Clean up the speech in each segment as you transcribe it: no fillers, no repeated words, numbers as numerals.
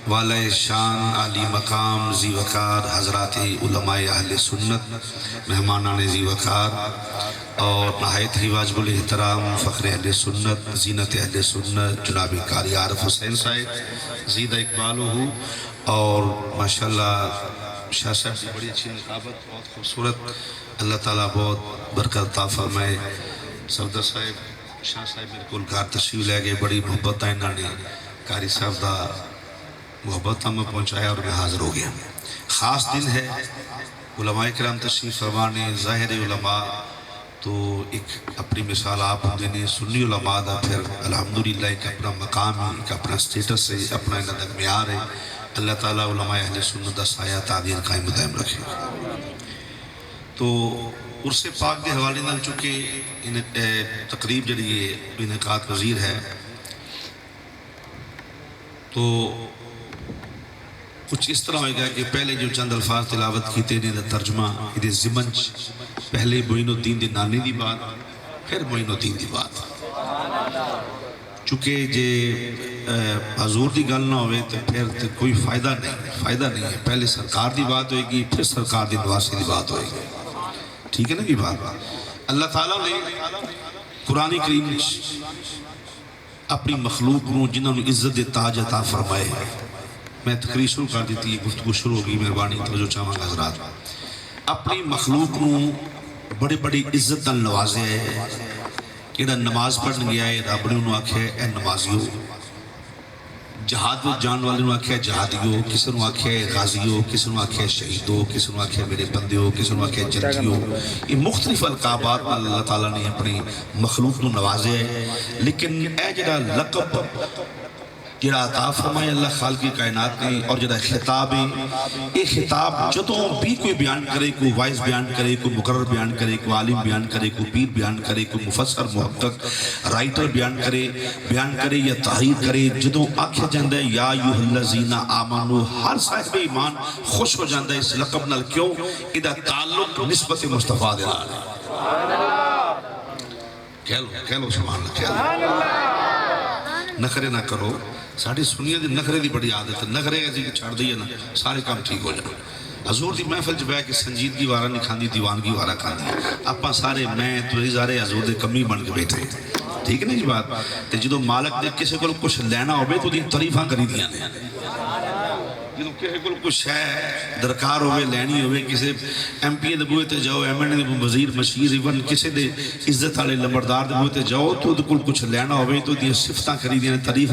والے شان علی مقام ذی وقار حضرات علماء اہل سنت مہمانان ذی وقار اور نہایت ہی واجب الاحترام فخر اہل سنت زینت اہل سنت جناب قاری عارف حسین صاحب زیدہ اقبال ہو اور ماشاءاللہ شاہ صاحب کی بڑی اچھی نقابت بہت خوبصورت اللہ تعالیٰ بہت برکت عطا فرمائے صفدر صاحب شاہ صاحب میرے کول گھر تشریف لے گئے بڑی محبت انہوں نے قاری صاحب دا محبت ہمیں پہنچایا اور میں حاضر ہو گیا خاص دن ہے علماء کرام تشریف فرمانے ظاہر علماء تو ایک اپنی مثال آپ دینے سنی علماء دا پھر الحمدللہ ایک اپنا مقام ہے ایک اپنا سٹیٹس ہے اپنا انہوں دا معیار ہے اللہ تعالیٰ علماء اہل سنت دا سایہ تعدیر قائم دائم رکھے تو عرص پاک دے حوالے نال چونکہ تقریب جڑی انعقاد پذیر ہے تو کچھ اس طرح ہوئے گا کہ پہلے جو چند الفاظ تلاوت کیتے انہیں دا ترجمہ ادھے زمن پہلے معین الدین دی نانے دی بات پھر معین الدین دی بات چونکہ جے حضور دی گل نہ ہوئے تو پھر کوئی فائدہ نہیں ہے پہلے سرکار دی بات ہوئے گی پھر سرکار دی نواسی دی بات ہوئے گی ٹھیک ہے نا یہ بات اللہ تعالیٰ نے قرآن کریم اپنی مخلوق نو جنہوں نے عزت دے تاج عطا فرمائے میں تقریر شروع کر دیتی ہے گفتگو شروع ہوگی مہربانی توجہ چاہواں گا حضرات اپنی مخلوق نو بڑی بڑی عزت نال نوازے ہے جڑا نماز پڑھن گیا ہے رب نے انہوں آکھیا ہے اے نمازیو جہاد و جان والے انہوں آکھیا ہے جہادیو کسی انہوں آکھیا ہے غازیو کسی انہوں آکھیا ہے شہیدو کسی انہوں آکھیا ہے میرے بندیو کسی انہوں آکھیا ہے جنگیو یہ مختلف القابات اللہ تعالیٰ نے اپنی مخلوق نو نوازے ہے لیکن اے جڑا لقب جڑا عطا فرمائے اللہ خالق کائنات نے اور جڑا خطاب ہے یہ خطاب جدوں بھی کوئی بیان کرے کوئی وائز بیان کرے کوئی مقرر بیان کرے کوئی عالم بیان کرے کوئی پیر بیان کرے کوئی مفسر محقق رائٹر بیان کرے یا تحریر کرے جدوں آکھیا جاندہ ہے یا ایھا الذین آمنو ہر صاحب ایمان خوش ہو جاندہ ہے اس لقب نال کیوں ادھا تعلق نسبت مصطفیٰ دے نال کہہ لو سبحان اللہ نخرے نہ کرو ساڑھی سنیے دی نخرے دی بڑی عادت ہے نخرے ایسی کہ چھاڑ دئیے نا سارے کام ٹھیک ہو جائے حضور دی محفل جو ہے کہ سنجیدگی وارہ نہیں کھاندی دیوانگی وارہ کھاندی اپا سارے میں تو ازارے حضور دے کمی بن کے بیٹھے ٹھیک ہے نہیں جی بات تے جدو مالک دے کسے کو کچھ لینا ہوئے تو دی طریفاں کری دیا نے جدو کسے کو کچھ ہے درکار ہوئے لینی ہوئے کسے ایم پی دے بوئے تے جاؤ ایم این دے وزیر مشیر ایون کسے دے عزت والے لمبردار دے بوئے تے جاؤ تو دے کچھ لینا ہوئے تو دی صفتاں کری دیا نے تعریف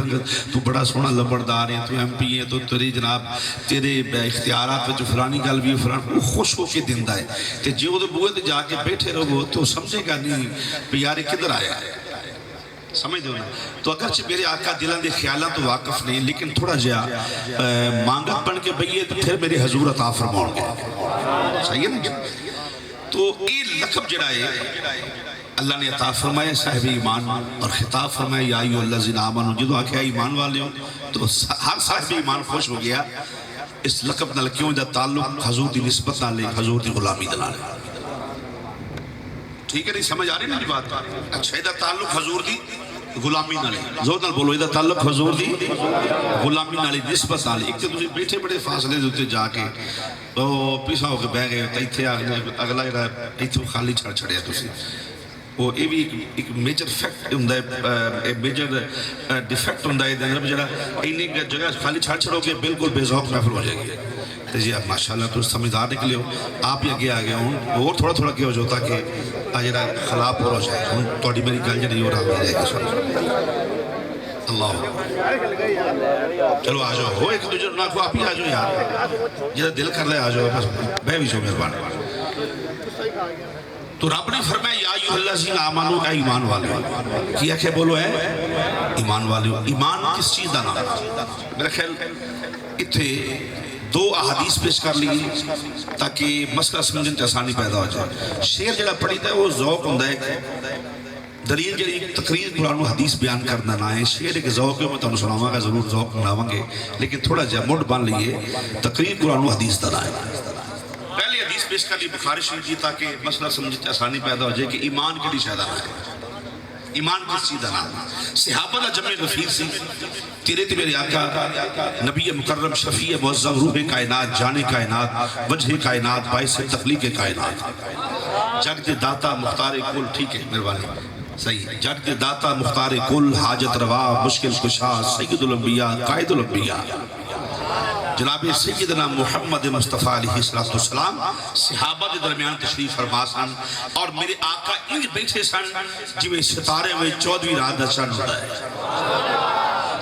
تو بڑا سونا لمبردار ہے تو ایم پی ہے تو تیری جناب تیرے اختیارات جو فلانی گل بھی فلان خوش ہو کے دیندہ ہے تے جو دے بوئے تے جا کے بیٹھے رہو تو سمجھے گا نہیں پیارے کدھر آیا ہے سمجھ دو نا تو اگرچہ میرے آقا دلان دے خیالات تو واقف نہیں لیکن تھوڑا جا مانگت بن کے بھئیے تو پھر میرے حضور عطا فرماؤں گے صحیح ہے نا تو یہ لقب جڑا ہے اللہ نے عطا فرمایا صاحب ایمان اور خطاب فرمایا یا ایھا الذین آمنو جدو آکھیا ایمان والے ہوں تو ہر صاحب ایمان خوش ہو گیا اس لقب نال کیوں دا تعلق حضور دی نسبت نالے حضور دی غلامی دلالے ٹھیک ہے نہیں سمجھ آ رہی نا جی بات اچھا دا تعلق حضور دی غلامی نالے زور نال بولو دا تعلق حضور دی غلامی نالے نسبت نالے ایک تو تسی بیٹھے بڑے فاصلے دیتے جا کے پیسا ہو کے بہ گئے تیتھے اگلا جڑا ایتھے خالی چھڑ چھڑیا تسی وہ یہ بھی ایک میجر فیکٹ ہوندہ ہے میجر ڈیفیکٹ ہوندہ ہے دنگرہ جڑا اینی جگہ خالی چھڑ چھڑو کے بالکل بے ذوق محفل ہو جائے گی تو جی آپ ماشاءاللہ تو سمجھدار نکلے ہو آپ ہی آگے آگے ہوں اور تھوڑا تھوڑا کیا ہو جو تاکہ آجرہ خلاف ہو جائے ہوں توڑی میری گل جڑی اور آگے جائے گی اللہ چلو آ جاؤ ہو ایک دوجہ نہ کو آپ ہی آ جاؤ یار جیسا دل کر لے آ جاؤ بس میں بھی سو مہربان تو رب نے فرمایا یا ایھا الذین آمنو اے ایمان والے کیا کہ بولو ہے ایمان والے ایمان کس چیز دا نام میرا خیال اتھے دو احادیث پیش کر لی تاکہ مسئلہ سمجھن آسانی پیدا ہو جائے شعر جڑا پڑھی تھا وہ ذوق ہوندہ ہے دلیل جڑی تقریر قرآن و حدیث بیان کرنا نہ ہے شعر ایک ذوق ہے میں تو سناواں گا ضرور ذوق مناواں گے لیکن تھوڑا جا موڈ بن لیے تقریر قرآن و حدیث دا ہے پہلی حدیث پیش کر لی بخاری شریف کی تاکہ مسئلہ سمجھن آسانی پیدا ہو جائے کہ ایمان کی شہدہ ہے ایمان کس چیز کا نام صحابہ کا جمع غفیر سی تیرے تے میرے آقا نبی مکرم شفیع معظم روح کائنات جان کائنات وجہ کائنات باعث تخلیق کائنات جگ دے داتا مختار کل ٹھیک ہے مہربانی صحیح جگ دے داتا مختار کل حاجت روا مشکل کشا سید الانبیاء قائد الانبیاء جناب سیدنا محمد مصطفیٰ علیہ السلام صحابہ کے درمیان تشریف فرما سن اور میرے آقا انج بیٹھے سن جو ستارے میں 14ویں رات دا چند ہوتا ہے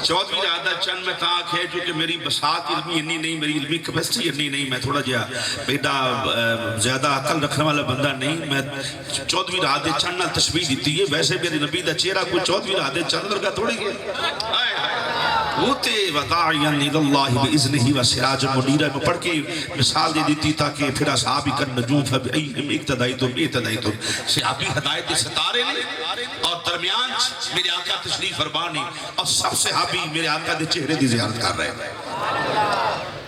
14ویں رات دا چند میں تاک ہے جو کہ میری بساط علمی انی نہیں میری علمی کپیسٹی انی نہیں میں تھوڑا جا بیٹا زیادہ عقل رکھنے والا بندہ نہیں میں 14ویں رات دے چند نال تشبیح دیتی ہے ویسے میرے نبی دا چہرہ کوئی 14ویں رات دے چند لگا تھوڑی گیا ہوتے وداعیاً الاللہ بإذنہی و سراج منیرہ میں پڑھ کے مثال دے دیتی تاکہ پھر اصحابی کن نجوم فبئیہم اقتدائیتم صحابی ہدایت ستارے نے اور درمیان میرے آقا تشریف فرمانے اور سب صحابی میرے آقا دے چہرے دی زیارت کر رہے ہیں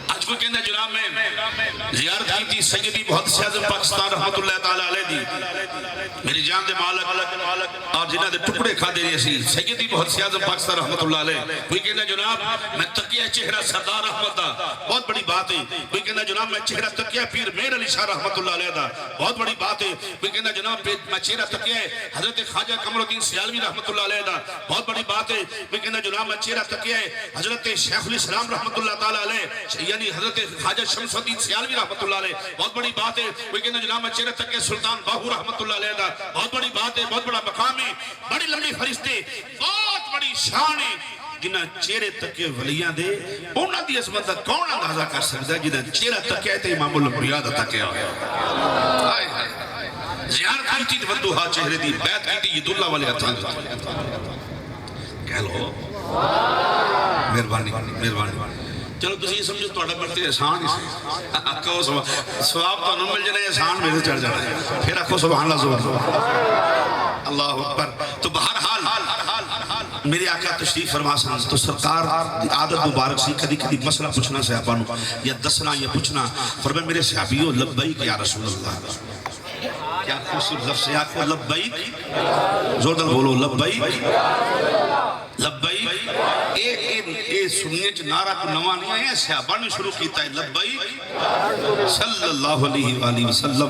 آج کوئی کہنا جناب میں زیارت کی تھی سیدی محدث اعظم پاکستان رحمت اللہ تعالیٰ علیہ دی میری جان دے مالک اور جنہ دے ٹکڑے کھا دے رہی سی سیدی محدث اعظم پاکستان رحمت اللہ علیہ کوئی کہنا جناب میں تقیہ چہرہ سردار رحمت دا بہت بڑی بات ہے کوئی کہنا جناب میں چہرہ تقیہ پیر میر علی شاہ رحمت اللہ علیہ دا بہت بڑی بات ہے کوئی کہنا جناب میں چہرہ تقیہ حضرت خواجہ قمر الدین سیالوی رحمت اللہ علیہ دا بہت بڑی بات ہے کوئی کہنا جناب میں چہرہ تقیہ حضرت شیخ الاسلام رحمت اللہ تعالیٰ علیہ یعنی حضرت خواجہ شمس الدین سیالوی رحمت اللہ علیہ بہت بڑی بات ہے کوئی کہنا جناب میں چہرہ تقیہ سلطان باہو رحمت اللہ علیہ دا بہت بڑی بات ہے بہت بڑا مقام ہے بڑی لمبی فرشتے بہت بڑی شان ہے جنہ چہرے تکے ولیاں دے انہاں دی عظمت دا کون اندازہ کر سکتا ہے جنہ چہرہ تکے تے امام الانبیاء دا تکے ہویا زیارت کی تھی ودوہا چہرے دی بیعت کی تھی ید اللہ والے ہتھان کہہ لو مہربانی چلو تسی یہ سمجھو تو اڑا برتے احسان ہی سے کہو سواب تو نہ مل جانے احسان میرے چڑھ جانا ہے پھر اکھو سبحان اللہ سبحان اللہ اکبر تو بہرحال میرے آقا تشریف فرما سن تو سرکار عادت مبارک سی کدی کدی مسئلہ پوچھنا صحابہ نو یا دسنا یا پوچھنا فرمائے میرے صحابیو لبیک یا رسول اللہ کیا خوبصورت لفظ ہے آپ کو لبیک زوردل بولو لبیک لبیک اے سنیے چ نعرہ کو نواں نہیں آیا صحابہ نے شروع کیتا ہے لبیک صلی اللہ علیہ وآلہ وسلم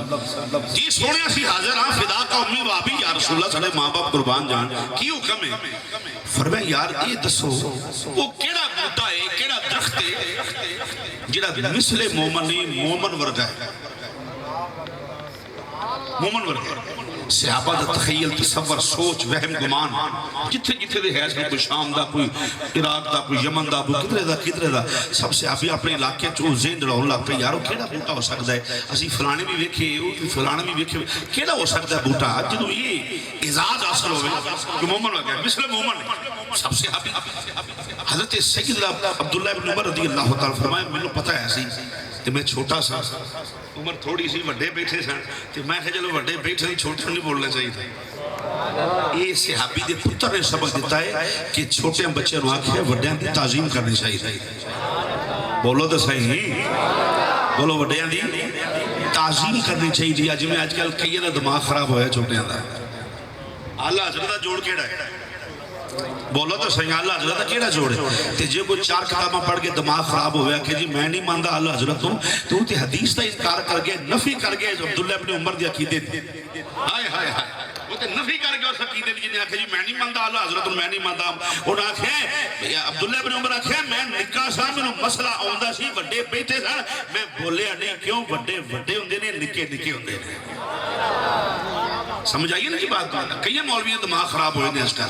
جی سونے سی حاضر ہاں فدا کا امی و ابی یا رسول اللہ سارے ماں باپ قربان جان کی حکم ہے فرمایا یار یہ دسو وہ کیڑا بوٹا ہے کیڑا درخت ہے جڑا مثل مومن ورگا ہے مومن ورگا ہے صحابہ دا تخیل تصور سوچ وہم گمان جتھے جتھے دے ہے کوئی شام دا کوئی عراق دا کوئی یمن دا کوئی کدھرے دا سب صحابی اپنے علاقے چو ذہن لڑاؤں لگ پہ یارو کیڑا بوٹا ہو سکتا ہے اسی فلانے بھی ویکھے فلانے بھی ویکھے کیڑا ہو سکتا ہے بوٹا جدو یہ اعزاز حاصل ہوئے کہ مومن ہو گیا مثل مومن سب صحابی حضرت سیدنا عبداللہ ابن عمر رضی اللہ تعالیٰ فرمائے میں نے پتہ ہے ایسی کہ میں چھوٹا سا عمر تھوڑی سی وڈے بیٹھے سن تو میں کہا چلو وڈے بیٹھے نہیں چھوٹے نہیں بولنا چاہیے تھا یہ صحابی دے پتر نے سبق دیتا ہے کہ چھوٹے بچے نو آکھے وڈیاں دی تعظیم کرنی چاہیے بولو تو صحیح نہیں بولو وڈیاں دی تعظیم کرنی چاہیے آج میں آج کل کئی نہ دماغ خراب ہویا چھوٹے دا اللہ حضرت جوڑ کیڑا ہے بولو تو صحیح اللہ حضرت کیڑا جوڑے تے جے کوئی 4 کتاباں پڑھ کے دماغ خراب ہویا کہ جی میں نہیں ماندا اللہ حضرت تو تے حدیث دا انکار کر گئے نفی کر گئے عبداللہ ابن عمر دی عقیدے دی ہائے ہائے ہائے وہ تے نفی کر گئے اس عقیدے دی جنہیں آکھے جی میں نہیں ماندا اللہ حضرت میں نہیں ماندا انہاں آکھے عبداللہ ابن عمر آکھے میں نکاح سا مینوں مسئلہ آوندا سی وڈے بیٹھے سن میں بولیا نہیں کیوں وڈے وڈے ہوندے نے نکے نکے ہوندے نے سمجھ آئیے نا کی بات کئی مولویاں دماغ خراب ہوئے نے اس کا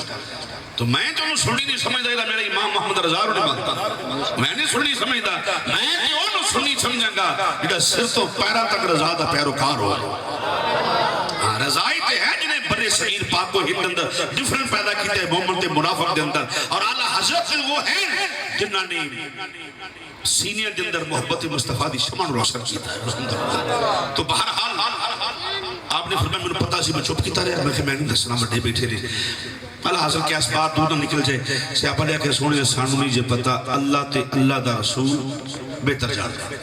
تو میں تو انہوں سنی نہیں سمجھ دا میرا امام محمد رضا نہیں مانتا میں نہیں سنی سمجھ دا میں تو انہوں سنی سمجھا گا جڑا سر تو پیرا تک رضا دا پیروکار ہو رضائی تے ہے جنہیں برے صغیر پاک کو ہند اندر ڈیفرنٹ پیدا کیتے ہیں مومن تے منافق دے اندر اور اعلیٰ حضرت وہ ہیں جنہاں نے سینئر دے اندر محبت مصطفیٰ دی شمع روشن کیتا ہے تو بہرحال آپ نے فرمایا مجھے پتا سی میں چپ کیتا رہا میں نہیں دسنا بڑے بیٹھے رہے اللہ حاصل کیا اس بات دور نہ نکل جائے سیاپا لیا کہ سونے سانو نہیں جے پتا اللہ تے اللہ دا رسول بہتر جاتا ہے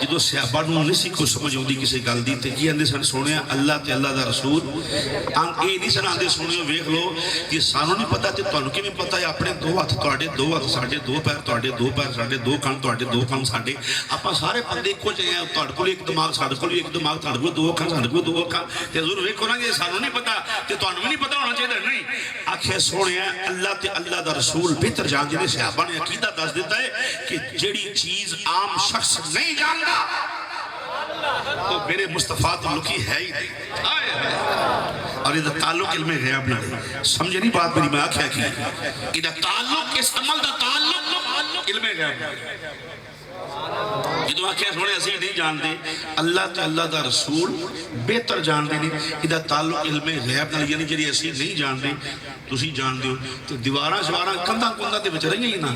جدو صحابہ نوں نہیں سی کوئی سمجھ آتی کسی گل دی تے کی آندے سن سونے اللہ تے اللہ دا رسول یہ نہیں سن آندے سونے ویکھ لو کہ سانوں نہیں پتا تے تانوں کیویں پتا ہے اپنے دو ہاتھ تواڈے دو ہاتھ ساڈے دو پیر تواڈے دو پیر ساڈے دو کان تواڈے دو کان ساڈے آپاں سارے بندے اکو جہے ہیں تواڈے کول ایک دماغ ساڈے کول ایک دماغ تواڈے کول دو اکھاں ساڈے کول دو اکھاں تے حضور ویکھو نا جے سانوں نہیں پتا تے تانوں بھی نہیں پتا ہونا چاہیے نہیں آکھے سونے اللہ تے اللہ دا رسول بہتر جانتے ہیں صحابہ نے عقیدہ دس دیتا ہے کہ جیڑی چیز عام شخص نہیں جانتا تو میرے مصطفیٰ تو لکی ہے ہی نہیں اور یہ تعلق علم غیب نہ ہے سمجھے نہیں بات میری میں آکھیا کی یہ تعلق اس عمل دا تعلق علم غیب نہ ہے جدو آکھیا سونے اسی نہیں جانتے اللہ تے اللہ دا رسول بہتر جانتے ہیں یہ تعلق علم غیب نہ یعنی جڑی اسی نہیں جانتے تسی جانتے ہو تو دیواراں شواراں کندھاں کندھاں تے وچ رہی ہیں نا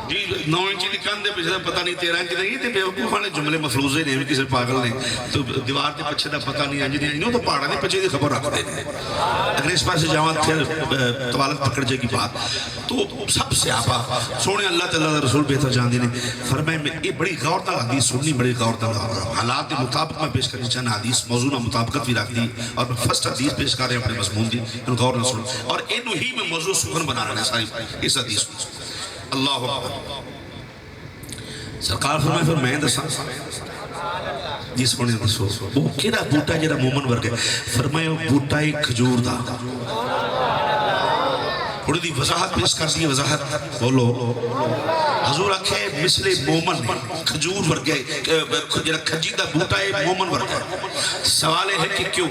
جی 9 انچی دی کندھ دے پیچھے پتہ نہیں 13 انچی دی تے بیوقوفاں نے جملے مفروضے نے کسی پاگل نے تو دیوار دے پیچھے دا پتہ نہیں انج دی انہوں تو پہاڑاں دے پیچھے دی خبر رکھتے ہیں اگر اس پاسے جاواں پھر طوالت پکڑ جائے گی بات تو سب صحابہ سونے اللہ تعالیٰ دا رسول بہتر جان دینے فرمائے میں یہ بڑی غور نال حدیث سننی بڑی غور نال حالات دے مطابق میں پیش کرنی چاہنا حدیث موضوع نال مطابقت بھی رکھ دی اور میں فرسٹ حدیث پیش کر رہے ہیں اپنے مضمون دی غور نال سن اور اینو ہی میں موضوع سخن بنا رہے ہیں ساری اس حدیث اللہ اکبر سرکار فرمائے پھر میں دساں جس ہونے دسو وہ کیڑا بوٹا جڑا مومن ورگے فرمائے وہ بوٹا ایک کھجور دا تھوڑی دی وضاحت پیش کر دی وضاحت بولو حضور آکھے مثل مومن کھجور ورگے جڑا کھجی دا بوٹا ہے مومن ورگے سوال ہے کہ کیوں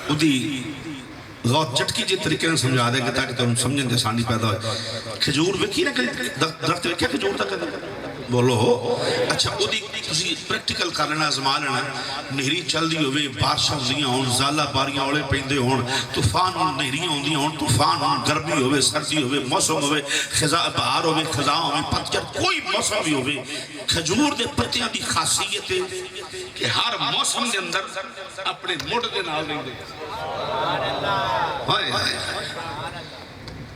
ادی غور چٹکی جی طریقے نے سمجھا دے کہ تاکہ تم سمجھیں دے آسانی پیدا ہوئے کھجور ویکھی نا درخت ویکھیا کھجور دا کہتا بولو ہو اچھا او دی تسی پریکٹیکل کر لینا ازما لینا نہری چل دی ہوئے بارشاں ہوندیاں ہون زالہ باریاں اولے پیندے ہون طوفان ہون نہریاں ہوندیاں ہون طوفان ہون گرمی ہوئے سردی ہوئے موسم ہوئے خزاں بہار ہوئے خزاں ہوئے پتجھڑ کوئی موسم بھی ہوئے کھجور دے پتیاں دی خاصیت ہے کہ ہر موسم دے اندر اپنے مڑ دے نال دے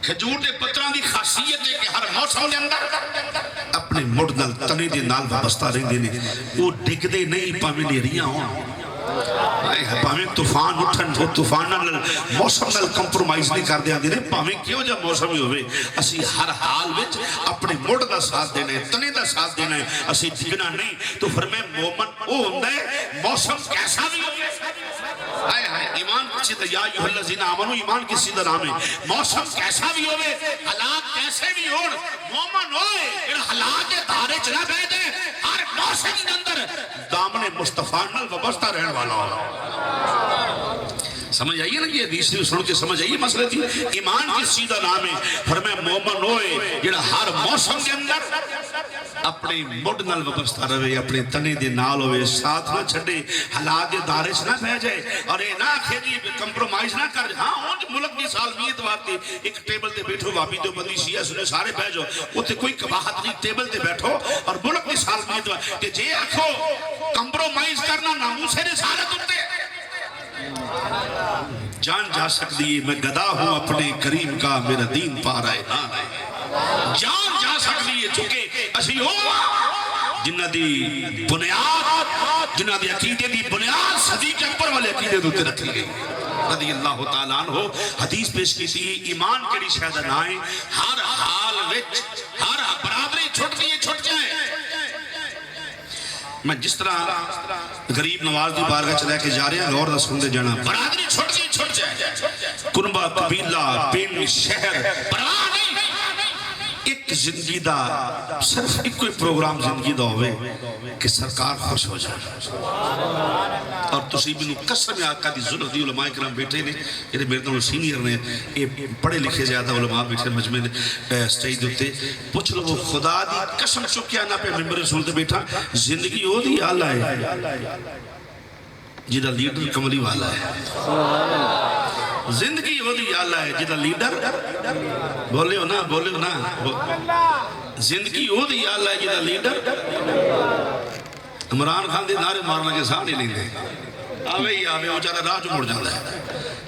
کھجور دے پتراں دی خاصیت ہے کہ ہر موسم دے اندر اپنے مڑ نال تنے دے نال وابستہ رہندے نے وہ ڈگدے نہیں پاویں نہریاں ہون پاویں طوفان اٹھن وہ طوفان نال موسم نال کمپرومائز نہیں کر دیندے نے پاویں کیوں جا موسم ہی ہوئے اسی ہر حال وچ اپنے مڑ دا ساتھ دینا ہے تنے دا ساتھ دینا ہے اسی ڈگنا نہیں تو فرمائے مومن او ہوندا ہے موسم کیسا بھی ہوئے ایمان کسی دا یا ایوہ الذین آمنوا ایمان کسی دا نام ہے موسم کیسا بھی ہوئے حالات کیسے بھی ہون مومن ہوئے ان حالات دے دھارے چلا بے دے ہر موسم کے اندر دامن مصطفیٰ نال وابستہ رہن والا ہو سمجھ آئیے نا یہ حدیث سن کے سمجھ آئیے مسئلہ تھی ایمان کسی دا نام ہے فرمائے مومن ہوئے جڑا ہر موسم کے اندر اپنے مڈ نال وابستہ رہے اپنے تنے دے نال ہوئے ساتھ نہ چھڑے حالات دے دارے سے نہ بہ جائے اور اے نہ کھیلی کمپرومائز نہ کر ہاں اونج ملک دی سالمیت واسطے ایک ٹیبل تے بیٹھو وابی دو بندی شیعہ سنے سارے بہ جاؤ اوتے کوئی قباحت نہیں ٹیبل تے بیٹھو اور ملک دی سالمیت واسطے جے آکھو کمپرومائز کرنا ناموس رسالت ہوتے جان جا سکتی ہے میں گدا ہوں اپنے کریم کا میرا دین پا رہے جان جا سکتی ہے چونکہ اسی ہو جنہ دی بنیاد جنہ دی عقیدے دی بنیاد صدیق اکبر والے عقیدے دوتے رکھی گئی رضی اللہ تعالیٰ عنہ حدیث پیش کی تھی ایمان کیڑی شاید نائیں ہر حال وچ ہر برادری چھٹ دیئے چھٹ جائیں میں جس طرح غریب نواز دی بارگاہ چلے کے جا رہے ہیں غور نہ سندے جانا برادری چھٹ دی چھٹ جائے کنبہ قبیلہ پنڈ شہر پرواہ نہیں ایک زندگی دا صرف ایک کوئی پروگرام زندگی دا ہوئے کہ سرکار خوش ہو جائے اور تسی بھی قسم آقا دی ظلم دی علماء کرام بیٹھے نے یہ میرے دونوں سینئر نے یہ پڑھے لکھے زیادہ علماء بیٹھے مجمع سٹیج دوتے پوچھ لو وہ خدا دی قسم چکیا نہ پہ ممبر رسول دے بیٹھا زندگی ہو دی آلہ ہے جدہ لیڈر کملی والا ہے زندگی ہو دی آلہ ہے جدہ لیڈر بولے ہو نا زندگی ہو دی آلہ ہے جدہ لیڈر عمران خان دے نعرے مارنا کے ساتھ ہی نہیں دے آوے ہی آوے وہ چاہتا راہ جو مڑ جاتا ہے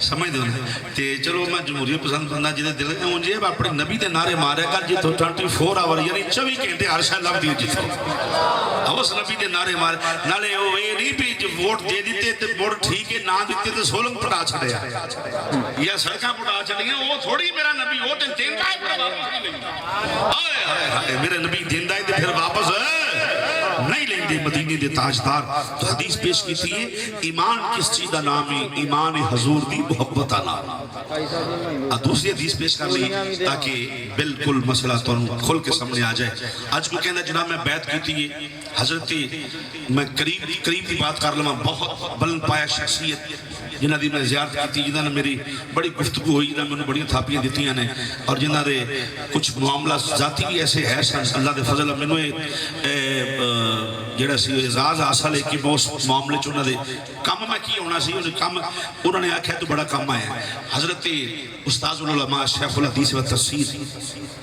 سمجھ دو تے چلو میں جمہوریت پسند بندہ جدے دل مجھے اپنے نبی دے نعرے مارے کر جتوں 24 آور یعنی 24 گھنٹے ہر شے لب دی جتوں اس نبی دے نعرے مارے نالے او اے نہیں بھی جو ووٹ دے دیتے تے مڑ ٹھیک ہے نہ دیتے تے سولنگ پٹا چھڑیا یا سڑکاں پٹا چھڑیاں وہ تھوڑی میرا نبی وہ تے دیندا ہے پھر واپس نہیں لیندا ہائے ہائے میرا نبی دیندا ہے تے پھر واپس نہیں لیندے مدینے دے تاجدار تو حدیث پیش کی تھی ایمان کس چیز دا نام ہے ایمان حضور دی محبت نام دوسری حدیث پیش کر لی تاکہ بالکل مسئلہ تو کھل کے سامنے آ جائے آج کو کہنا جناب میں بیعت کی تھی حضرت میں قریب کی بات کر لوں بہت بلند پایا شخصیت جنہ دی میں زیارت کی تھی جنہ نے میری بڑی گفتگو ہوئی جنہ میں نے بڑی تھاپیاں دیتی ہیں اور جنہ دے کچھ معاملہ ذاتی بھی ایسے ہے اللہ دے فضل میں نے جڑا سی اعزاز حاصل ہے کہ وہ اس معاملے چ دے کم میں کی ہونا سی کم انہوں نے آکھیا تو بڑا کم ہے حضرت استاذ العلماء شیخ الحدیث و تفسیر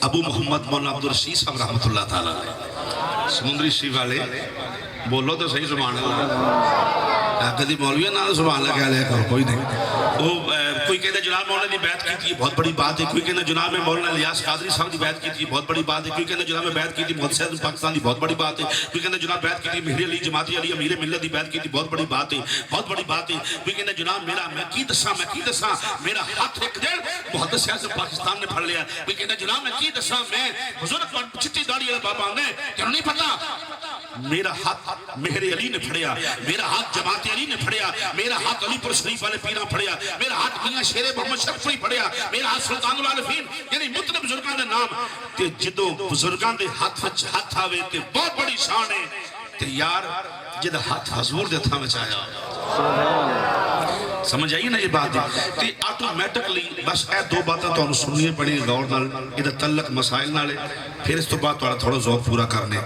ابو محمد مولانا عبدالرشید صاحب رحمۃ اللہ تعالی سمندری شریف والے بولو تو صحیح سبحان اللہ کدی مولوی نہ سبحان اللہ کہہ لیا کرو کوئی نہیں وہ کوئی کہتا ہے جناب مولانا دی بیعت کی تھی بہت بڑی بات ہے کوئی کہتا ہے جناب میں مولانا الیاس قادری صاحب دی بیعت کی تھی بہت بڑی بات ہے کوئی کہتا ہے جناب میں بیعت کی تھی محمد سید پاکستان دی بہت بڑی بات ہے کوئی کہتا ہے جناب بیعت کی تھی مہر علی جماعتی علی امیر ملت دی بیعت کی تھی بہت بڑی بات ہے بہت بڑی بات ہے کوئی کہتا ہے جناب میرا میں کی دساں میرا ہاتھ ایک دن محدث اعظم پاکستان نے پھڑ لیا کوئی کہتا ہے جناب میں کی دساں میں بزرگ چٹی داڑھی والے بابا نے کیوں نہیں پتا میرا ہاتھ مہر علی نے پھڑیا میرا ہاتھ جماعت علی نے پھڑیا میرا ہاتھ علی پور شریف والے پیرا پھڑیا میرا ہاتھ میاں شیر محمد شرفی پھڑیا میرا ہاتھ سلطان العارفین یعنی مطلب بزرگاں دے نام تے جدوں بزرگاں دے ہاتھ وچ ہاتھ آوے تے بہت بڑی شان ہے تے یار جدا ہاتھ حضور دے ہتھاں وچ آیا سمجھ آئی نا یہ بات ہے تے آٹومیٹکلی بس اے دو باتاں تانوں سننی پڑی غور نال اے تعلق مسائل نال پھر اس تو بعد تھوڑا ذوق پورا کرنے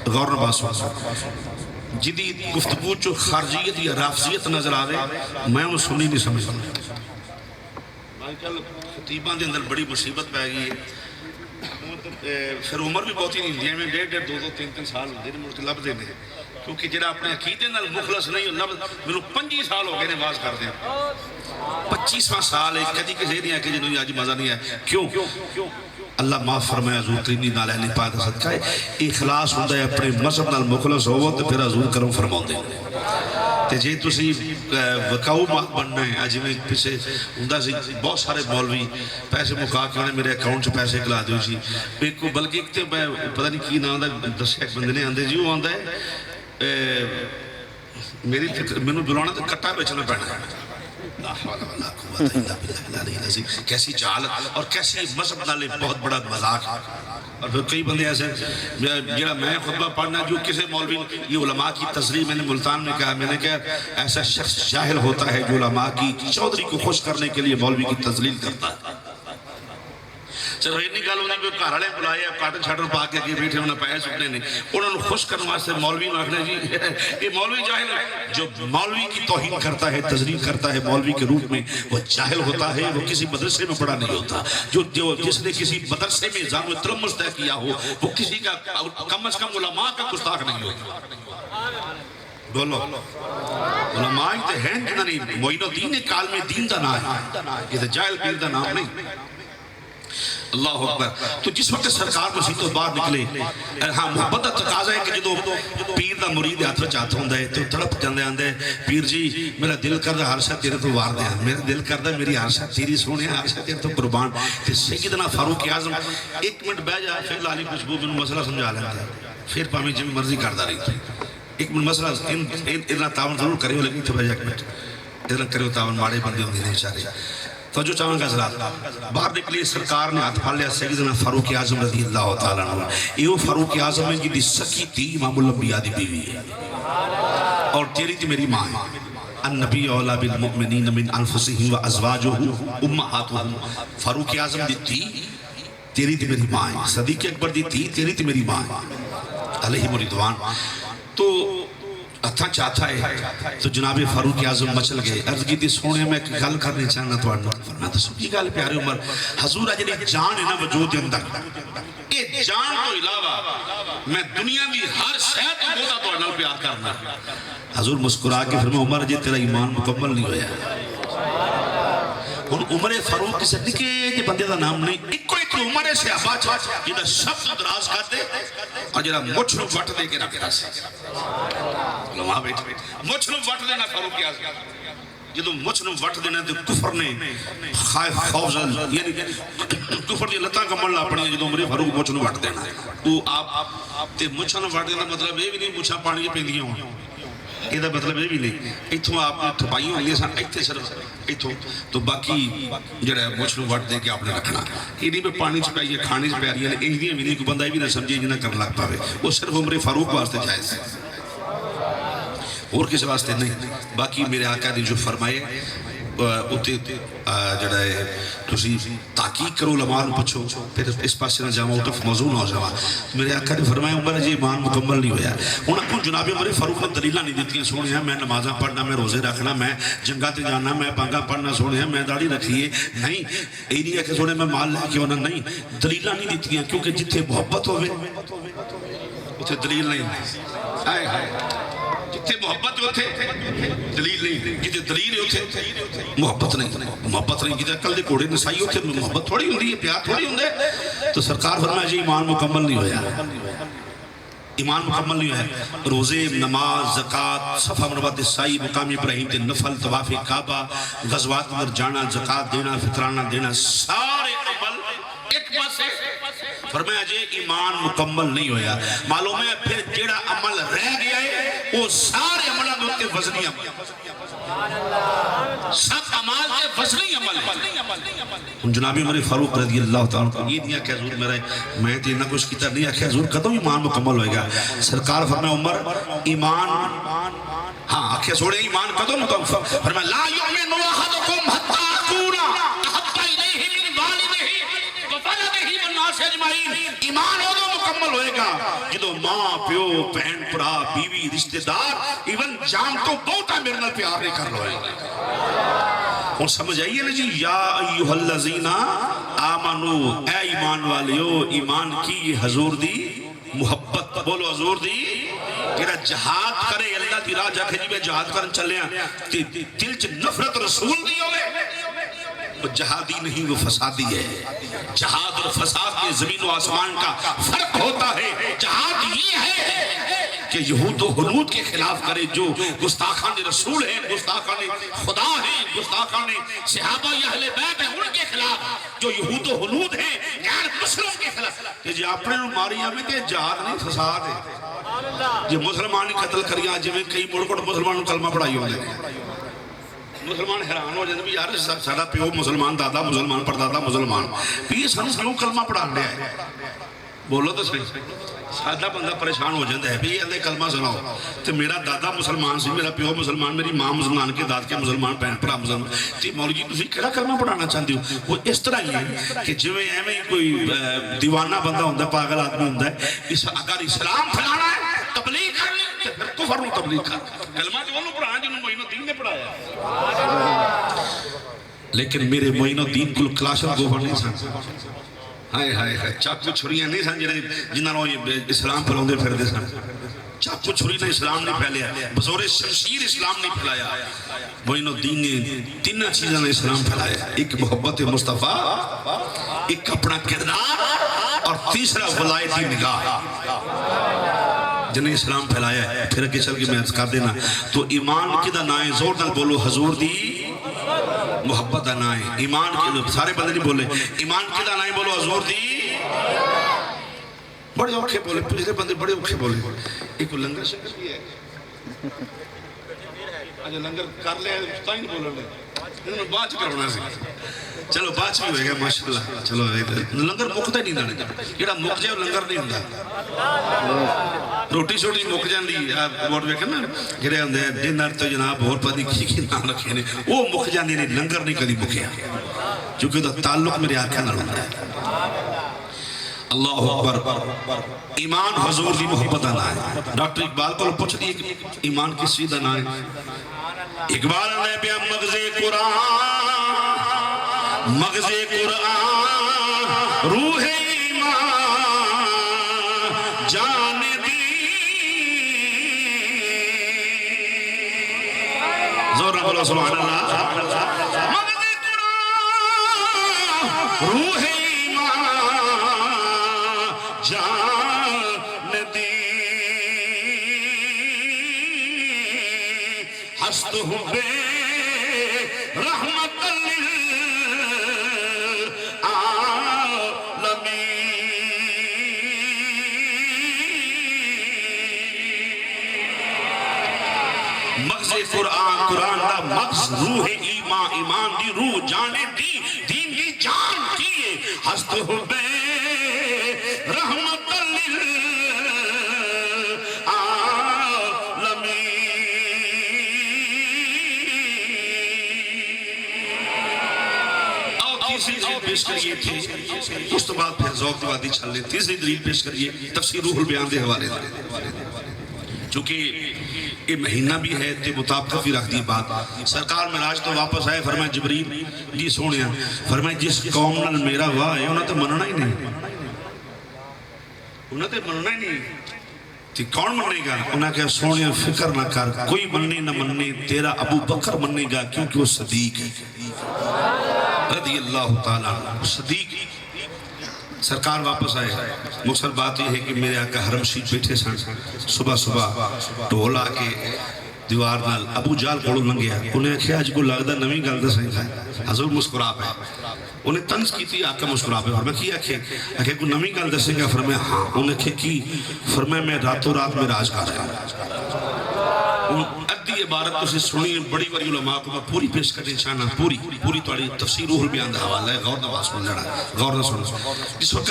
غور نال بات سن جدید گفتگو چو خارجیت یا رافضیت نظر آوے میں انہوں سنی نہیں سمجھتا خطیبان دے اندر بڑی مصیبت پہ گئی ہے پھر عمر بھی بہت ہی نہیں دی میں 1.5 2 3 سال ملک لب دے دے کیونکہ جڑا اپنے عقیدے نال مخلص نہیں لب میں 25 سال ہو گئے نے واز کر دیں 25واں سال ہے کدی کسی نہیں ہے کہ جنہوں آج مزہ نہیں ہے کیوں اللہ معاف فرمائے حضور ترینی نال اہل پاک دا صدقہ ہے اخلاص ہوتا ہے اپنے مذہب نال مخلص ہو تو پھر حضور کرم فرماؤ دے تے جے تسی وکاؤ بننا ہے آج میں پیچھے ہوندہ سی بہت سارے مولوی پیسے مکا کے انہیں میرے اکاؤنٹ سے پیسے کلا دیو جی ایک بلکہ ایک تے میں پتہ نہیں کی نام دا دس ایک بندے نے آندے جی وہ آندہ ہے میری منو بلانا تو کٹا بیچنا پڑنا ہے لا حول ولا قوت الا باللہ العلی العظیم کیسی جہالت اور کیسی مذہب نالے بہت بڑا مذاق اور پھر کئی بندے ایسے جڑا میں خطبہ پڑھنا جو کسی مولوی یہ علماء کی تذلیل میں نے ملتان میں کہا میں نے کہا ایسا شخص جاہل ہوتا ہے جو علماء کی چودھری کو خوش کرنے کے لیے مولوی کی تذلیل کرتا ہے چلو یہ نہیں گل ہوئی کوئی گھر والے بلائے کاٹن چھاٹن پا کے اگے بیٹھے انہیں پیسے سٹنے نے انہوں نے خوش کرنے واسطے مولوی نے آخنا جی یہ مولوی جاہل ہے جو مولوی کی توہین کرتا ہے تذلیل کرتا ہے مولوی کے روپ میں وہ جاہل ہوتا ہے وہ کسی مدرسے میں پڑھا نہیں ہوتا جو جس نے کسی مدرسے میں زانو ترمز طے کیا ہو وہ کسی کا کم از کم علماء کا گستاخ نہیں ہوتا بولو علماء تے ہیں جنہاں نے معین الدین کال میں دین دا نام ہے یہ جاہل پیر دا نام نہیں اللہ اکبر تو جس وقت سرکار مسیح تو باہر نکلے ہاں محبت تقاضا ہے کہ جدو پیر دا مرید ہاتھ وچ ہاتھ ہوندا ہے تو تڑپ جاندے آندے پیر جی میرا دل کردا ہر شے تیرے تو وار دے میرا دل کردا میری ہر شے تیری سونے ہر شے تیرے تو قربان تے سیدنا فاروق اعظم ایک منٹ بیٹھ جا پھر لالی خوشبو میں مسئلہ سمجھا لیندے پھر پاویں جی مرضی کردا رہی ایک منٹ مسئلہ اتنا تعاون ضرور کرے لیکن تو ایک منٹ اتنا کرے تعاون ماڑے بندے ہوندے نے بیچارے توجہ چاہوں گا حضرات باہر نکلی سرکار نے ہاتھ پھڑ لیا سیدنا فاروق اعظم رضی اللہ تعالیٰ عنہ یہ فاروق اعظم ہے جی سکی تھی امام الانبیاء دی بیوی ہے اور تیری تھی میری ماں ہے النبی اولا بالمؤمنین من انفسہم و ازواجہ امہاتہم فاروق اعظم دی تھی تیری تھی میری ماں ہے صدیق اکبر دی تھی تیری تھی میری ماں ہے علیہ رضوان تو اتھا چاہتا ہے تو جناب فاروق اعظم مچل گئے عرض کی تھی سونے میں ایک گل کرنے چاہنا تو آنا فرمایا تو سکی گل پیارے عمر حضور اجلی جان ہے نا وجود اندر یہ جان تو علاوہ میں دنیا بھی ہر شہر تو بودا تو آنا پیار کرنا حضور مسکرا کے فرمایا عمر جی تیرا ایمان مکمل نہیں ہویا ہن عمر فاروق کسی نکے جے بندے دا نام نہیں ایک عمر صحابہ جہاں شخص دراز کر دے اور جہاں مچھ نو وٹ دے کے رکھتا سی لما بیٹھے مچھ نو وٹ دینا فاروق اعظم جدو مچھ نو وٹ دینا تو کفر نے خائف خوفزل یعنی کفر دی لتاں کمل اپنی جدو عمر فاروق مچھ نو وٹ دینا تو آپ تے مچھ نو وٹ دینا مطلب یہ بھی نہیں مچھاں پانی پیندیاں ہوں یہ مطلب یہ بھی نہیں اتوں آپ نے تھپائی ہوئی سن اتنے صرف اتوں تو باقی جڑا مچھ نو وٹ دے کے آپ نے رکھنا یہ نہیں بھی پانی چ پائیے کھانے چ پیاریاں نے انجیاں بھی نہیں کوئی بندہ بھی نہ سمجھے جنہیں کرنا لگ پاوے وہ صرف عمر فاروق واسطے جائز ہے اور کس واسطے نہیں باقی میرے آقا نے جو فرمائے اتنے جڑا ہے تسی تحقیق کرو علماء پوچھو پھر اس پاس نہ جاؤ تو موضوع نہ جاؤ میرے آقا نے فرمایا عمر جی ایمان مکمل نہیں ہویا انہوں کو جناب عمر فاروق نے دلیلاں نہیں دیتی سونے ہیں میں نمازاں پڑھنا میں روزے رکھنا میں جنگاں تے جانا میں پانگاں پڑھنا سونے ہیں میں داڑھی رکھیے نہیں یہ نہیں ہے کہ سونے میں مال لے کے ہونا نہیں دلیلاں نہیں دیتی کیونکہ جتھے محبت ہوئے اتھے دلیل نہیں ہائے ہائے جتھے محبت ہوتے دلیل نہیں جتھے دلیل ہوتے محبت نہیں جتھے عقل دے گھوڑے نسائی ہوتے محبت تھوڑی ہوندی ہے پیار تھوڑی ہوندے تو سرکار فرمایا جی ایمان مکمل نہیں ہویا ایمان مکمل نہیں ہویا روزے نماز زکاة صفحہ مربع دسائی مقام ابراہیم تے نفل طواف کعبہ غزوات اندر جانا زکاة دینا فطرانہ دینا سارے عمل ایک پاسے فرمایا جی ایمان مکمل نہیں ہویا معلوم ہے پھر جیڑا عمل رہ گیا ہے وہ سارے عملوں دوتے وزنی عمل سب عمال کے وزنی عمل ہے جناب عمر فاروق رضی اللہ تعالیٰ کو یہ نہیں ہے کہ حضور میرے میں تینا کچھ کیتا نہیں ہے کہ حضور قدم ایمان مکمل ہوئے گا سرکار فرمایا عمر ایمان ہاں آکھے سوڑے ایمان قدم فرمایا لا یؤمن احدکم حتی اکونا احب الیہ من والدہ وولدہ والناس اجمعین ایمان ہو تو مکمل ہوئے گا جدو ماں پیو بہن پڑا بیوی رشتہ دار ایون جان تو بہتا میرے نال پیار نہیں کر لو اور سمجھ آئیے نا جی یا ایوہ الذین آمنو اے ایمان والیو ایمان کی حضور دی محبت بولو حضور دی کہ جہاد کرے اللہ دی راہ جا کے جی میں جہاد کرن چلے ہیں دل چ نفرت رسول دی ہوئے وہ جہادی نہیں وہ فسادی ہے جہاد اور فساد میں زمین و آسمان کا فرق ہوتا ہے جہاد یہ ہے کہ یہود و حنود کے خلاف کرے جو گستاخان رسول ہیں گستاخان خدا ہیں گستاخان صحابہ اہل بیت ہیں ان کے خلاف جو یہود و حنود ہیں غیر مسلم کے خلاف کہ جی اپنے ماریاں میں کہ جہاد نہیں فساد ہے جی مسلمانی قتل کریاں جی میں کئی ملکوں مسلمانوں کلمہ پڑھائی ہوں گے مسلمان حیران ہو جاتے بھی یار سارا پیو مسلمان دادا مسلمان پردادا مسلمان بھی یہ سانو کیوں کلمہ پڑھان دیا ہے بولو تو صحیح سادہ بندہ پریشان ہو جاتا ہے بھی یہ کلمہ سناؤ تو میرا دادا مسلمان سی میرا پیو مسلمان میری ماں مسلمان کے داد کے مسلمان بہن بھرا مسلمان تو مولوی جی تسی کیڑا کلمہ پڑھانا چاہتے ہو وہ اس طرح ہی ہے کہ جو ایویں کوئی دیوانہ بندہ ہوتا ہے پاگل آدمی ہوتا ہے اگر اسلام پھیلانا ہے تبلیغ کر لیں پھر کفر نو تبلیغ کر کلمہ جو انہوں پڑھانا جنہوں معین الدین نے پڑھایا لیکن میرے معین الدین کو کلاشن گوبر نہیں سن ہائے ہائے ہائے چاکو چھریاں نہیں سن جنہوں نے اسلام پھیلاؤندے پھردے سن چاکو چھری نے اسلام نہیں پھیلایا بزور شمشیر اسلام نہیں پھیلایا معین الدین نے تین چیزوں نے اسلام پھیلایا ایک محبت مصطفیٰ ایک اپنا کردار اور تیسرا ولایتی نگاہ جنہیں اسلام پھیلایا ہے پھر اگے چل کے میں عرض کر دینا تو ایمان کی دا نائیں زور نال بولو حضور دی محبت دا نائیں ایمان کی سارے بندے نہیں بولے ایمان کی دا نائیں بولو حضور دی بڑے اوکھے بولے پچھلے بندے بڑے اوکھے بولے ایک لنگر شکر بھی ہے آج لنگر کر لے تا ہی نہیں بولو لے انہوں نے باچ کرونا سی چلو باچ بھی ہوئے گا ماشاءاللہ چلو لنگر مکتا ہی نہیں دانے جیڑا مک جائے لنگر نہیں ہوندا روٹی شوٹی مک جاندی بورڈ ویکھے نا جڑے ہوندے ڈنر تو جناب اور پتہ نہیں کی نام رکھے نے وہ مک جاندے نے لنگر نہیں کدی مکیا کیونکہ دا تعلق میرے آقا نال ہوندا ہے اللہ اکبر ایمان حضور دی محبت آنا ہے ڈاکٹر اقبال کو پوچھ دی ایمان کس چیز آنا ہے اقبال نے پیا مغز قرآن روح ایمان جان دی زور بولو سبحان اللہ مغز قرآن روح ایمان جان دی ہست ہوئے رحمت مغز قرآن دا مغز روح ایمان ایمان دی روح جانے دی دین دی جان کیے ہست ہوئے رحمت للعالمین۔ اور تیسری دلیل پیش کریے تھے اس تو بعد پھر ذوق دیوادی چھل لیں۔ تیسری دلیل پیش کریے تفسیر روح البیان دے حوالے دے، چونکہ یہ مہینہ بھی ہے تے مطابقت بھی رکھ دی بات۔ سرکار معراج تو واپس آئے، فرمائے جبریل جی سونیا، فرمائے جس قوم نال میرا واہ ہے انہوں نے تو مننا ہی نہیں، انہوں نے تو مننا ہی نہیں، تو کون منے گا؟ انہوں نے کہا سونیا فکر نہ کر، کوئی مننے نہ مننے، تیرا ابو بکر مننے گا کیونکہ وہ صدیق ہے رضی اللہ تعالیٰ عنہ، صدیق۔ سرکار واپس آئے، مقصد بات یہ ہے کہ میرے آقا حرم شریف بیٹھے سن، صبح صبح ڈھول آ کے دیوار نال ابو جال کوڑوں لنگیا، انہیں کہا اج کو لگدا نویں گل دسیں گا، حضور مسکرا پے، انہیں طنز کی تھی آقا مسکرا پے، فرمایا کی آکھے کوئی نویں گل دسیں گا؟ فرمایا ہاں، انہیں کہا کی؟ فرمایا میں راتوں رات معراج کر رہا ہوں۔ ادھی عبارت تو سے سنی بڑی بڑی علماء کو میں پوری پیش کرنے چاہنا، پوری توڑی تفسیر روح البیان دا حوالہ ہے، غور نواز سن لینا، غور نہ سن۔ اس وقت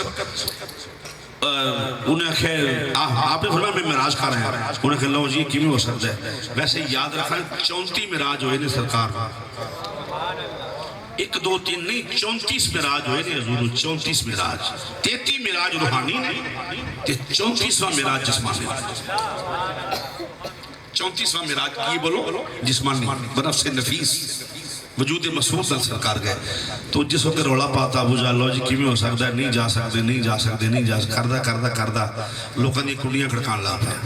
انہیں خیر آپ نے فرمایا میں معراج کر رہا ہوں، انہیں کہا لو جی کیوں ہو سکتا ہے؟ ویسے یاد رکھنا 34 معراج ہوئے نے سرکار، 1 2 3 نہیں 34 معراج ہوئے نے حضور، 34 معراج، 33 معراج روحانی نے، 34واں معراج جسمانی، 34واں معراج کی بولو جسمانی، بنفس نفیس وجود مسعود دل سرکار گئے۔ تو جس وقت رولا پاتا ابو جال لو جی کیویں ہو سکتا ہے؟ نہیں جا سکتے، نہیں جا سکتے، نہیں جا سکتے، کردہ لوکاں دی کنڈیاں کھڑکان لا پیا،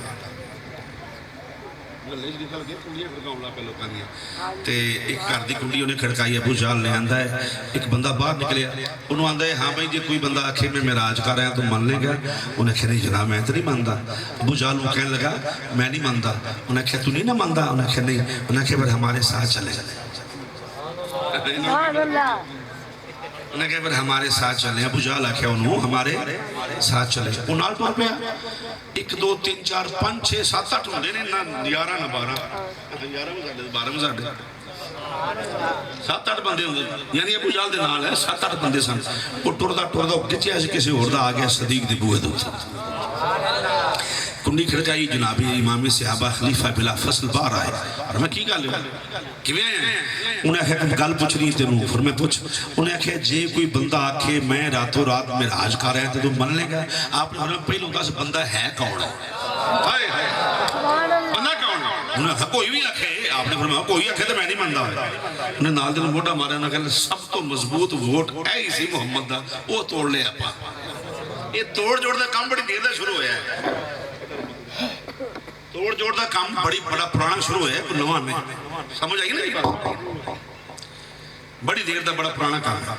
تے ایک گھر دی کنڈی انہیں کھڑکائی، ابو جال لے آندا ہے، ایک بندہ باہر نکلے، انہوں آندا ہے ہاں بھائی جی کوئی بندہ آکھے میں معراج کر رہا ہوں تو من لے گا؟ انہیں کہا نہیں جناب میں تو نہیں مانتا۔ ابو جال وہ کہنے لگا میں نہیں مانتا، انہیں کہا تو نہیں نہ مانتا؟ انہیں کہا نہیں، انہیں کہا پھر ہمارے ساتھ چلے، انہیں کہا پھر ہمارے ساتھ چلیں۔ ابو جہل آکھیا انہوں ہمارے ساتھ چلیں، انہال طور پہ 1 2 3 4 5 6 7 8 ہوندے نے، نہ 11 نہ 12 7 8 بندے ہوندے، یعنی ابو جہل دے نال ہے 7 8 بندے سن۔ وہ ٹردا گچیا سی کسی ہور دا آ گیا صدیق دی بوئے دے، کنڈی کھڑکائی، جناب امام صحابہ خلیفہ بلا فصل باہر آئے، اور میں کی گل ہے کیویں آئے ہیں؟ انہیں کہا کہ گل پوچھ رہی تینوں، فرمایا پوچھ۔ انہیں کہا جے کوئی بندہ آکھے میں راتوں رات معراج کر رہا ہے تو من لے گا؟ آپ نے فرمایا پہلوں دس بندہ ہے کون ہے؟ بندہ کون ہے؟ انہیں کہا کوئی بھی آکھے، آپ نے فرمایا کوئی آکھے تو میں نہیں منتا۔ انہیں نال دل ووٹا مارا، انہیں کہا سب تو مضبوط ووٹ ہے ہی سی محمد دا، وہ توڑ لے آپ، یہ توڑ جوڑ دا کام بڑی دیر دا شروع ہویا ہے، توڑ جوڑ دا کام بڑا پرانا شروع ہویا ہے، کوئی نواں نہیں، سمجھ آئی نا یہ بات؟ بڑی دیر دا بڑا پرانا کام ہے۔